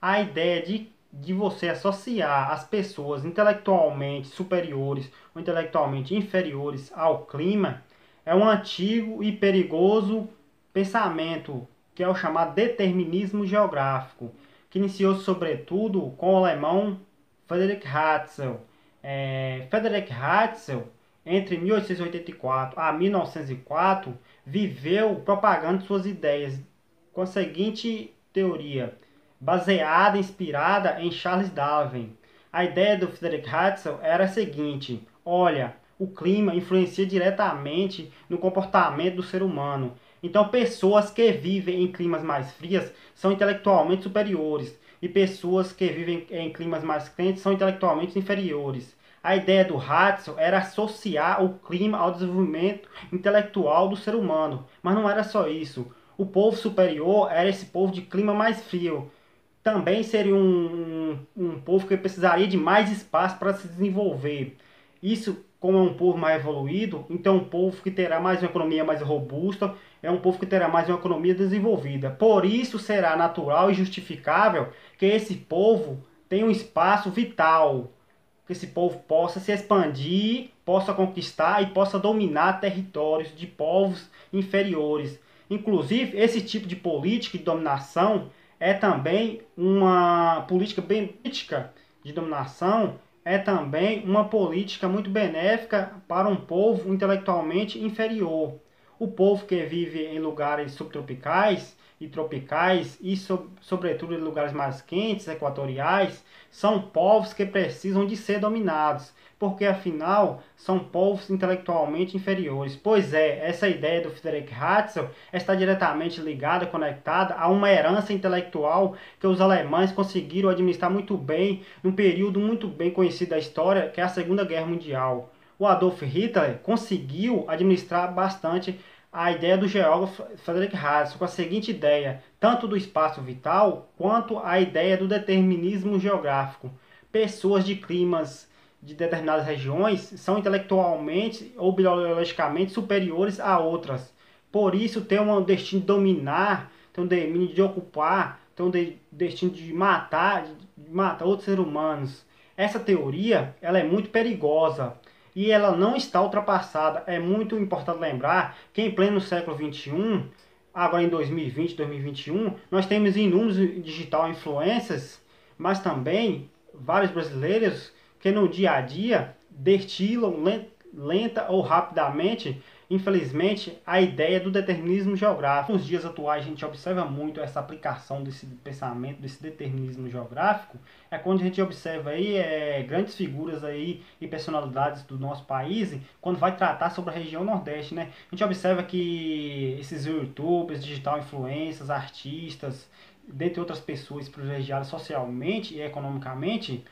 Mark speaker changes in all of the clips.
Speaker 1: A ideia de você associar as pessoas intelectualmente superiores ou intelectualmente inferiores ao clima é um antigo e perigoso pensamento, que é o chamado determinismo geográfico, que iniciou-se sobretudo com o alemão Friedrich Ratzel. Friedrich Ratzel, entre 1884 a 1904, viveu propagando suas ideias com a seguinte teoria, baseada, inspirada em Charles Darwin. A ideia do Friedrich Ratzel era a seguinte: olha, o clima influencia diretamente no comportamento do ser humano. Então, pessoas que vivem em climas mais frios são intelectualmente superiores e pessoas que vivem em climas mais quentes são intelectualmente inferiores. A ideia do Ratzel era associar o clima ao desenvolvimento intelectual do ser humano, mas não era só isso. O povo superior era esse povo de clima mais frio. Também seria um povo que precisaria de mais espaço para se desenvolver. Isso, como é um povo mais evoluído, então é um povo que terá mais uma economia mais robusta, é um povo que terá mais uma economia desenvolvida. Por isso será natural e justificável que esse povo tenha um espaço vital, que esse povo possa se expandir, possa conquistar e possa dominar territórios de povos inferiores. Inclusive, esse tipo de política de dominação é também uma política política de dominação, é também uma política muito benéfica para um povo intelectualmente inferior. O povo que vive em lugares subtropicais e tropicais e sobretudo em lugares mais quentes, equatoriais, são povos que precisam de ser dominados, porque afinal são povos intelectualmente inferiores. Pois é, essa ideia do Friedrich Ratzel está diretamente ligada, conectada a uma herança intelectual que os alemães conseguiram administrar muito bem num período muito bem conhecido da história, que é a Segunda Guerra Mundial. O Adolf Hitler conseguiu administrar bastante a ideia do geógrafo Friedrich Ratzel, com a seguinte ideia, tanto do espaço vital, quanto a ideia do determinismo geográfico. Pessoas de climas de determinadas regiões são intelectualmente ou biologicamente superiores a outras. Por isso, tem um destino de dominar, tem um destino de ocupar, tem um destino de matar outros seres humanos. Essa teoria ela é muito perigosa e ela não está ultrapassada. É muito importante lembrar que em pleno século XXI, agora em 2020, 2021, nós temos inúmeros digital influencers, mas também vários brasileiros que no dia a dia destilam lenta ou rapidamente, infelizmente, a ideia do determinismo geográfico. Nos dias atuais a gente observa muito essa aplicação desse pensamento, desse determinismo geográfico, é quando a gente observa aí grandes figuras aí e personalidades do nosso país, quando vai tratar sobre a região Nordeste, né? A gente observa que esses youtubers, digital influencers, artistas, dentre outras pessoas privilegiadas socialmente e economicamente,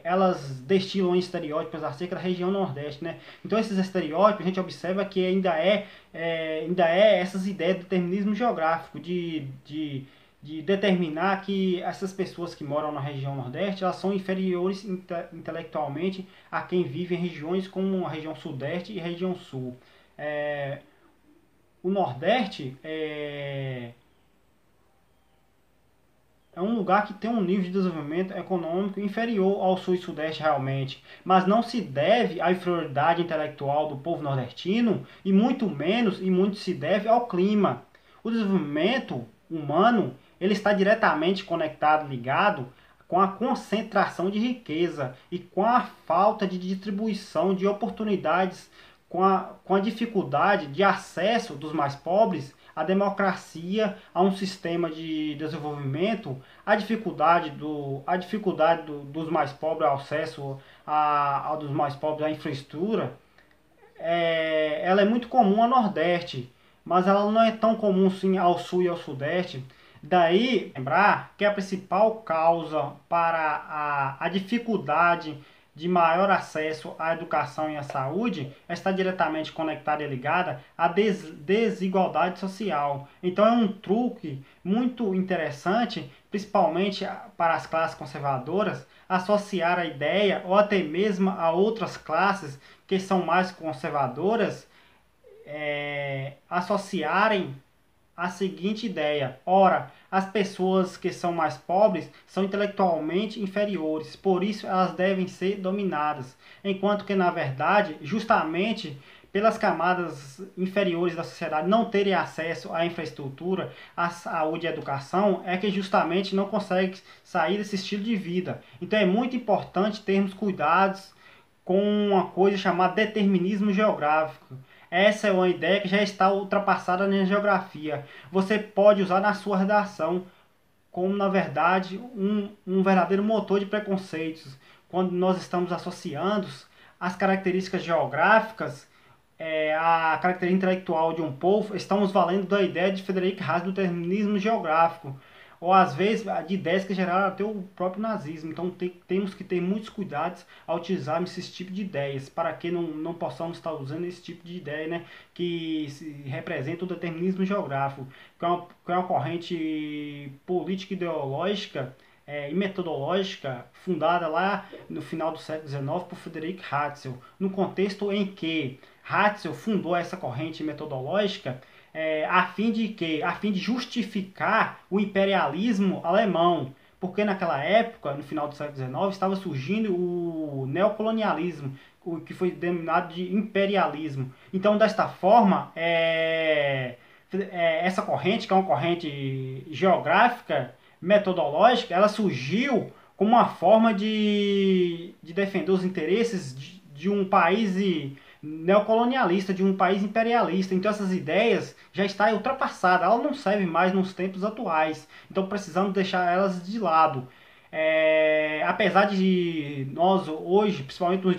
Speaker 1: elas destilam estereótipos acerca da região Nordeste, né? Então esses estereótipos a gente observa que ainda é essas ideias do determinismo geográfico, de determinar que essas pessoas que moram na região Nordeste, elas são inferiores intelectualmente a quem vive em regiões como a região Sudeste e a região Sul. O Nordeste é um lugar que tem um nível de desenvolvimento econômico inferior ao Sul e Sudeste realmente, mas não se deve à inferioridade intelectual do povo nordestino e muito se deve ao clima. O desenvolvimento humano ele está diretamente conectado, ligado com a concentração de riqueza e com a falta de distribuição de oportunidades, com a dificuldade de acesso dos mais pobres à democracia, a um sistema de desenvolvimento, dos mais pobres ao acesso dos mais pobres à infraestrutura, ela é muito comum ao Nordeste, mas ela não é tão comum sim ao Sul e ao Sudeste. Daí, lembrar que a principal causa para a dificuldade de maior acesso à educação e à saúde está diretamente conectada e ligada à desigualdade social. Então é um truque muito interessante, principalmente para as classes conservadoras, associar a ideia ou até mesmo a outras classes que são mais conservadoras, associarem a seguinte ideia: ora, as pessoas que são mais pobres são intelectualmente inferiores, por isso elas devem ser dominadas, enquanto que, na verdade, justamente pelas camadas inferiores da sociedade não terem acesso à infraestrutura, à saúde e à educação, é que justamente não consegue sair desse estilo de vida. Então é muito importante termos cuidados com uma coisa chamada determinismo geográfico. Essa é uma ideia que já está ultrapassada na geografia. Você pode usar na sua redação como, na verdade, um verdadeiro motor de preconceitos. Quando nós estamos associando as características geográficas a característica intelectual de um povo, estamos valendo da ideia de Friedrich Hayek do determinismo geográfico, ou às vezes de ideias que geraram até o próprio nazismo. Então temos que ter muitos cuidados ao utilizar esse tipo de ideias, para que não possamos estar usando esse tipo de ideia, né, que representa o determinismo geográfico, que é uma corrente política ideológica e metodológica fundada lá no final do século XIX por Friedrich Hayek, no contexto em que Hatzel fundou essa corrente metodológica a fim de justificar o imperialismo alemão, porque naquela época, no final do século XIX, estava surgindo o neocolonialismo, o que foi denominado de imperialismo. Então, desta forma, essa corrente, que é uma corrente geográfica, metodológica, ela surgiu como uma forma de defender os interesses de um país neocolonialista, de um país imperialista. Então essas ideias já estão ultrapassadas, elas não servem mais nos tempos atuais. Então precisamos deixar elas de lado. Apesar de nós hoje, principalmente nos